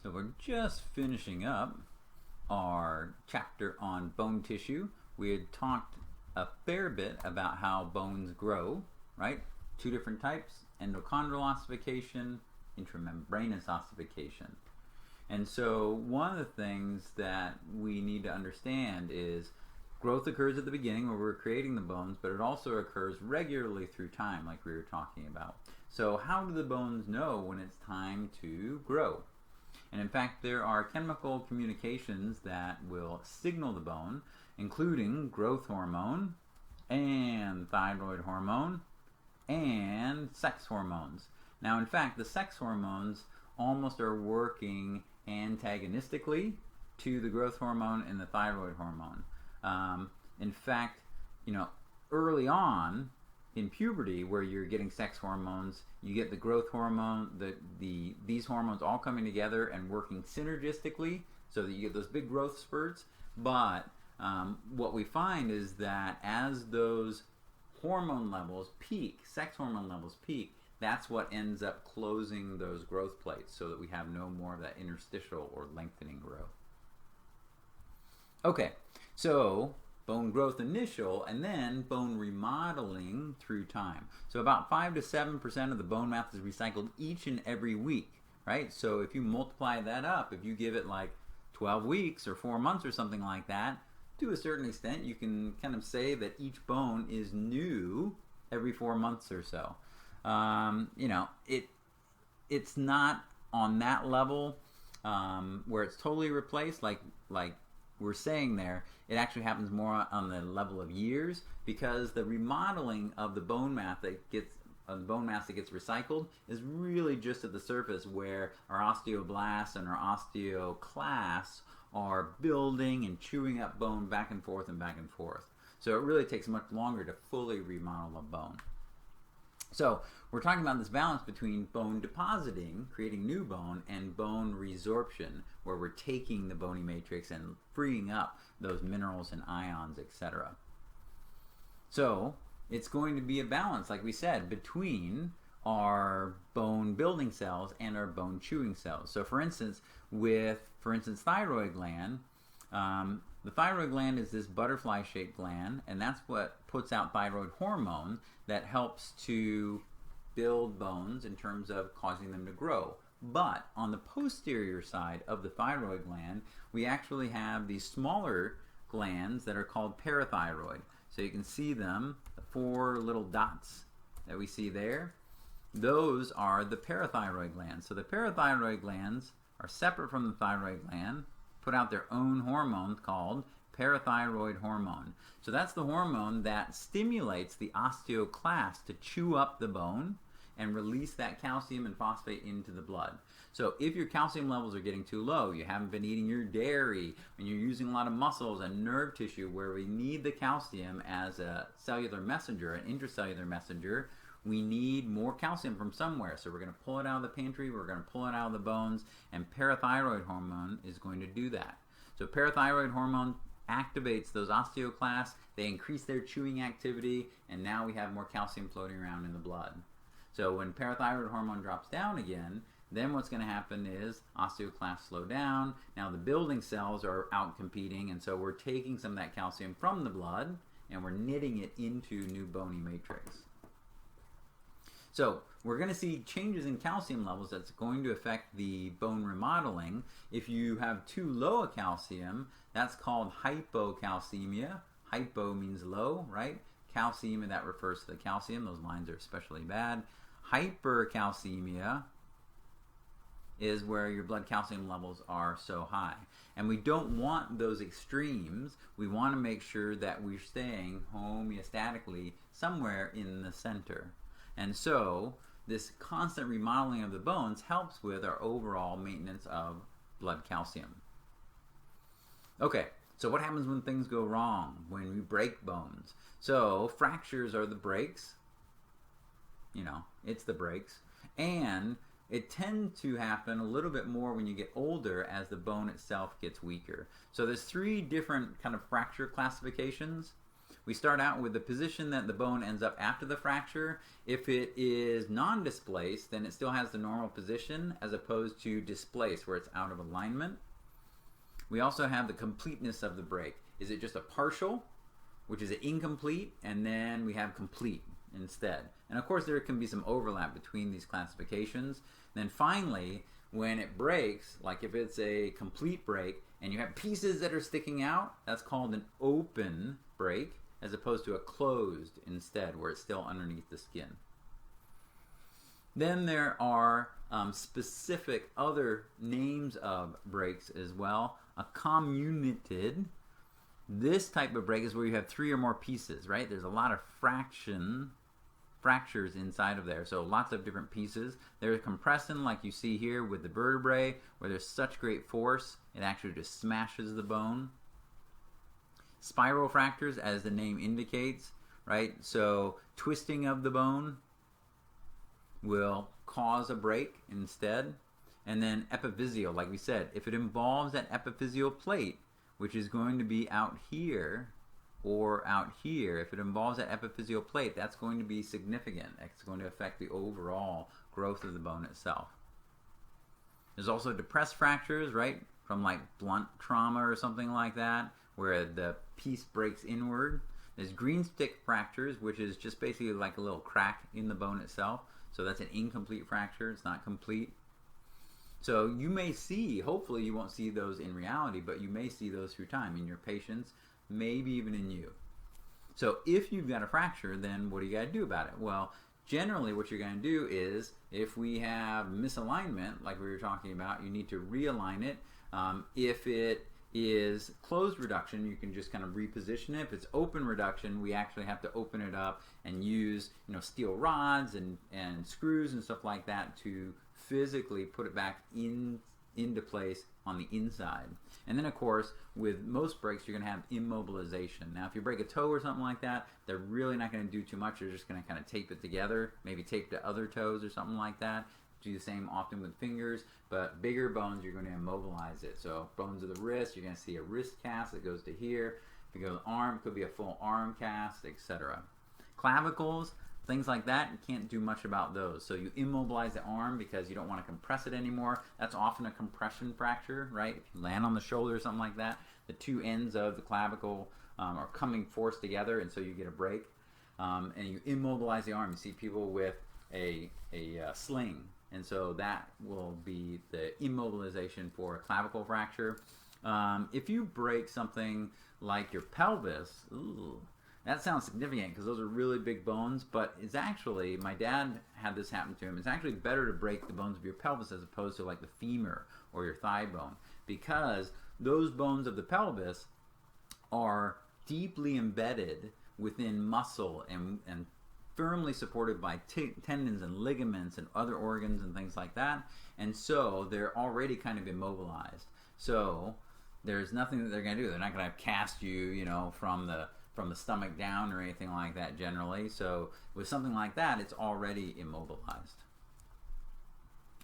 So we're just finishing up our chapter on bone tissue. We had talked a fair bit about how bones grow, right? Two different types, endochondral ossification, intramembranous ossification. And so one of the things that we need to understand is growth occurs at the beginning where we're creating the bones, but it also occurs regularly through time, like we were talking about. So how do the bones know when it's time to grow? And in fact, there are chemical communications that will signal the bone, including growth hormone and thyroid hormone and sex hormones. Now, in fact, the sex hormones almost are working antagonistically to the growth hormone and the thyroid hormone. In fact, early on in puberty, where you're getting sex hormones, you get the growth hormone, these hormones all coming together and working synergistically, so that you get those big growth spurts. But what we find is that as those hormone levels peak, sex hormone levels peak, that's what ends up closing those growth plates, so that we have no more of that interstitial or lengthening growth. Okay, so bone growth initial, and then bone remodeling through time. So about 5 to 7% of the bone mass is recycled each and every week, right? So if you multiply that up, if you give it like 12 weeks or 4 months or something like that, to a certain extent, you can kind of say that each bone is new every 4 months or so. It's not on that level where it's totally replaced, like we're saying there. It actually happens more on the level of years, because the remodeling of the bone mass that gets recycled is really just at the surface, where our osteoblasts and our osteoclasts are building and chewing up bone back and forth and back and forth. So it really takes much longer to fully remodel a bone. So we're talking about this balance between bone depositing, creating new bone, and bone resorption, where we're taking the bony matrix and freeing up those minerals and ions, etc. So it's going to be a balance, like we said, between our bone building cells and our bone chewing cells. So for instance, thyroid gland, the thyroid gland is this butterfly-shaped gland, and that's what puts out thyroid hormone that helps to build bones in terms of causing them to grow. But on the posterior side of the thyroid gland, we actually have these smaller glands that are called parathyroid. So you can see them, the 4 little dots that we see there. Those are the parathyroid glands. So the parathyroid glands are separate from the thyroid gland, put out their own hormone called parathyroid hormone. So that's the hormone that stimulates the osteoclast to chew up the bone and release that calcium and phosphate into the blood. So if your calcium levels are getting too low, you haven't been eating your dairy, and you're using a lot of muscles and nerve tissue where we need the calcium as a cellular messenger, an intracellular messenger, we need more calcium from somewhere. So we're going to pull it out of the pantry, we're going to pull it out of the bones, and parathyroid hormone is going to do that. So parathyroid hormone activates those osteoclasts, they increase their chewing activity, and now we have more calcium floating around in the blood. So when parathyroid hormone drops down again, then what's going to happen is osteoclasts slow down. Now the building cells are out competing, and so we're taking some of that calcium from the blood and we're knitting it into new bony matrix. So we're going to see changes in calcium levels that's going to affect the bone remodeling. If you have too low a calcium, that's called hypocalcemia. Hypo means low, right? Calcemia, that refers to the calcium. Those lines are especially bad. Hypercalcemia is where your blood calcium levels are so high. And we don't want those extremes. We want to make sure that we're staying homeostatically somewhere in the center. And so this constant remodeling of the bones helps with our overall maintenance of blood calcium. Okay, so what happens when things go wrong, when we break bones? So fractures are the breaks. It's the breaks. And it tends to happen a little bit more when you get older as the bone itself gets weaker. So there's 3 different kind of fracture classifications. we start out with the position that the bone ends up after the fracture. If it is non-displaced, then it still has the normal position as opposed to displaced where it's out of alignment. We also have the completeness of the break. Is it just a partial, which is an incomplete, and then we have complete instead. And of course there can be some overlap between these classifications. Then finally, when it breaks, like if it's a complete break and you have pieces that are sticking out, that's called an open break as opposed to a closed instead, where it's still underneath the skin. Then there are specific other names of breaks as well. A comminuted. This type of break is where you have 3 or more pieces, right? There's a lot of fractures inside of there, so lots of different pieces. There's compression, like you see here with the vertebrae, where there's such great force, it actually just smashes the bone. Spiral fractures, as the name indicates, right? So twisting of the bone will cause a break instead. And then epiphyseal, like we said, if it involves that epiphyseal plate, which is going to be out here or out here, if it involves that epiphyseal plate, that's going to be significant. It's going to affect the overall growth of the bone itself. There's also depressed fractures, right? From like blunt trauma or something like that, where the piece breaks inward. There's green stick fractures, which is just basically like a little crack in the bone itself. So that's an incomplete fracture. It's not complete. So you may see, hopefully you won't see those in reality, but you may see those through time in your patients, maybe even in you. So if you've got a fracture, then what do you got to do about it? Well, generally what you're going to do is, if we have misalignment, like we were talking about, you need to realign it. If it is closed reduction, you can just kind of reposition it. If it's open reduction, we actually have to open it up and use, steel rods and screws and stuff like that to physically put it back into place on the inside. And then of course, with most breaks, you're going to have immobilization. Now if you break a toe or something like that, they're really not going to do too much. They're just going to kind of tape it together, maybe tape to other toes or something like that. Do the same often with fingers, but bigger bones, you're going to immobilize it. So bones of the wrist, you're going to see a wrist cast that goes to here. If you go to the arm, it could be a full arm cast, etc. Clavicles, things like that, you can't do much about those. So you immobilize the arm because you don't want to compress it anymore. That's often a compression fracture, right? If you land on the shoulder or something like that, the two ends of the clavicle are coming forced together, and so you get a break. And you immobilize the arm. You see people with a sling, and so that will be the immobilization for a clavicle fracture. If you break something like your pelvis, that sounds significant because those are really big bones, but it's actually, my dad had this happen to him, it's actually better to break the bones of your pelvis as opposed to like the femur or your thigh bone, because those bones of the pelvis are deeply embedded within muscle and firmly supported by tendons and ligaments and other organs and things like that, and so they're already kind of immobilized. So there's nothing that they're going to do. They're not going to cast you, from the stomach down or anything like that generally. So with something like that, it's already immobilized.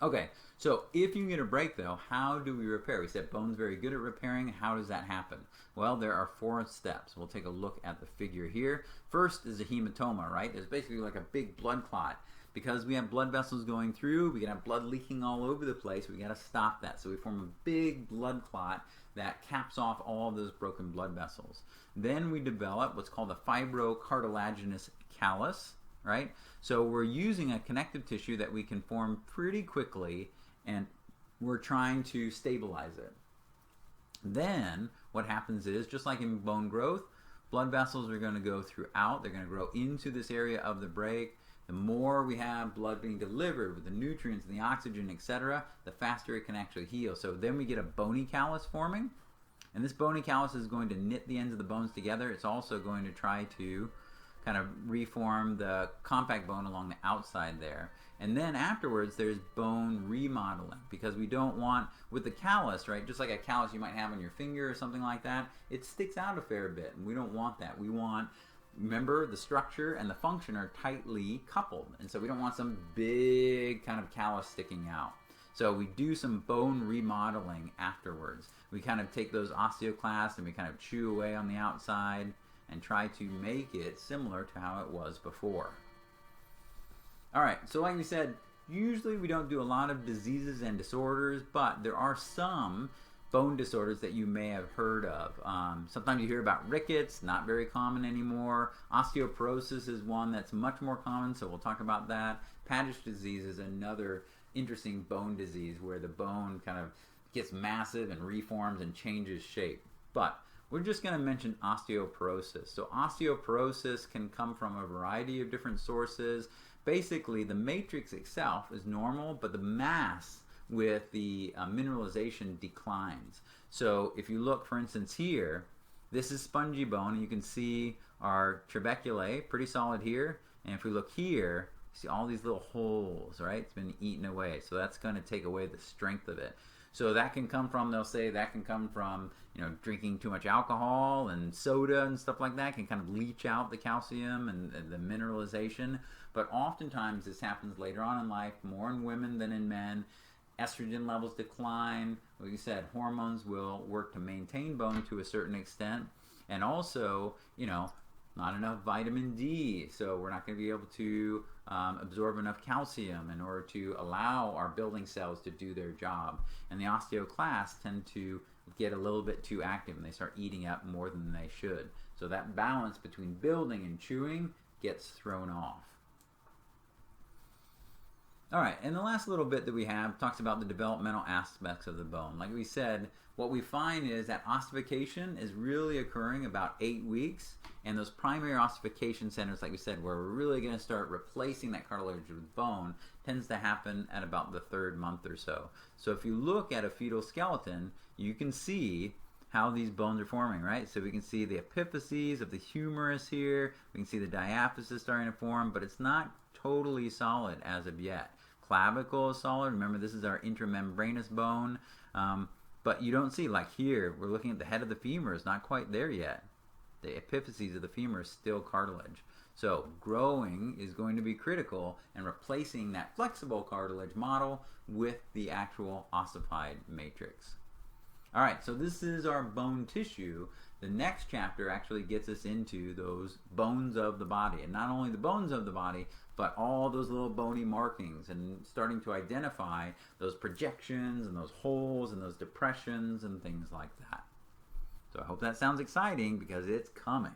Okay, so if you get a break though, how do we repair? We said bone's very good at repairing. How does that happen? Well, there are 4 steps. We'll take a look at the figure here. First is a hematoma, right? There's basically like a big blood clot. Because we have blood vessels going through, we can have blood leaking all over the place, we got to stop that. So we form a big blood clot that caps off all of those broken blood vessels. Then we develop what's called a fibrocartilaginous callus, right? So we're using a connective tissue that we can form pretty quickly, and we're trying to stabilize it. Then what happens is, just like in bone growth, blood vessels are going to go throughout. They're going to grow into this area of the break. The more we have blood being delivered with the nutrients and the oxygen, etc., the faster it can actually heal. So then we get a bony callus forming, and this bony callus is going to knit the ends of the bones together. It's also going to try to kind of reform the compact bone along the outside there. And then afterwards, there's bone remodeling, because we don't want, with the callus, right, just like a callus you might have on your finger or something like that, it sticks out a fair bit, and we don't want that. We want, remember, the structure and the function are tightly coupled, and so we don't want some big kind of callus sticking out. So we do some bone remodeling afterwards. We kind of take those osteoclasts and we kind of chew away on the outside, and try to make it similar to how it was before. All right, so like we said, usually we don't do a lot of diseases and disorders, but there are some bone disorders that you may have heard of. Sometimes you hear about rickets, not very common anymore. Osteoporosis is one that's much more common, so we'll talk about that. Paget disease is another interesting bone disease where the bone kind of gets massive and reforms and changes shape. But we're just going to mention osteoporosis. So osteoporosis can come from a variety of different sources. Basically, the matrix itself is normal, but the mass with the mineralization declines. So if you look, for instance, here, this is spongy bone, and you can see our trabeculae, pretty solid here. And if we look here, you see all these little holes, right? It's been eaten away. So that's going to take away the strength of it. So that can come from, they'll say that can come from, drinking too much alcohol and soda and stuff like that can kind of leach out the calcium and the mineralization. But oftentimes this happens later on in life, more in women than in men. Estrogen levels decline. Like you said, hormones will work to maintain bone to a certain extent. And also, not enough vitamin D. So we're not going to be able to absorb enough calcium in order to allow our building cells to do their job. And the osteoclasts tend to get a little bit too active and they start eating up more than they should. So that balance between building and chewing gets thrown off. All right, and the last little bit that we have talks about the developmental aspects of the bone. Like we said, what we find is that ossification is really occurring about 8 weeks, and those primary ossification centers, like we said, where we're really going to start replacing that cartilage with bone, tends to happen at about the 3rd month or so. So if you look at a fetal skeleton, you can see how these bones are forming, right? So we can see the epiphyses of the humerus here, we can see the diaphysis starting to form, but it's not totally solid as of yet. Clavicle is solid. Remember, this is our intramembranous bone. But you don't see, like here, we're looking at the head of the femur. It's not quite there yet. The epiphyses of the femur is still cartilage. So growing is going to be critical in replacing that flexible cartilage model with the actual ossified matrix. All right, so this is our bone tissue. The next chapter actually gets us into those bones of the body. And not only the bones of the body, but all those little bony markings and starting to identify those projections and those holes and those depressions and things like that. So I hope that sounds exciting because it's coming.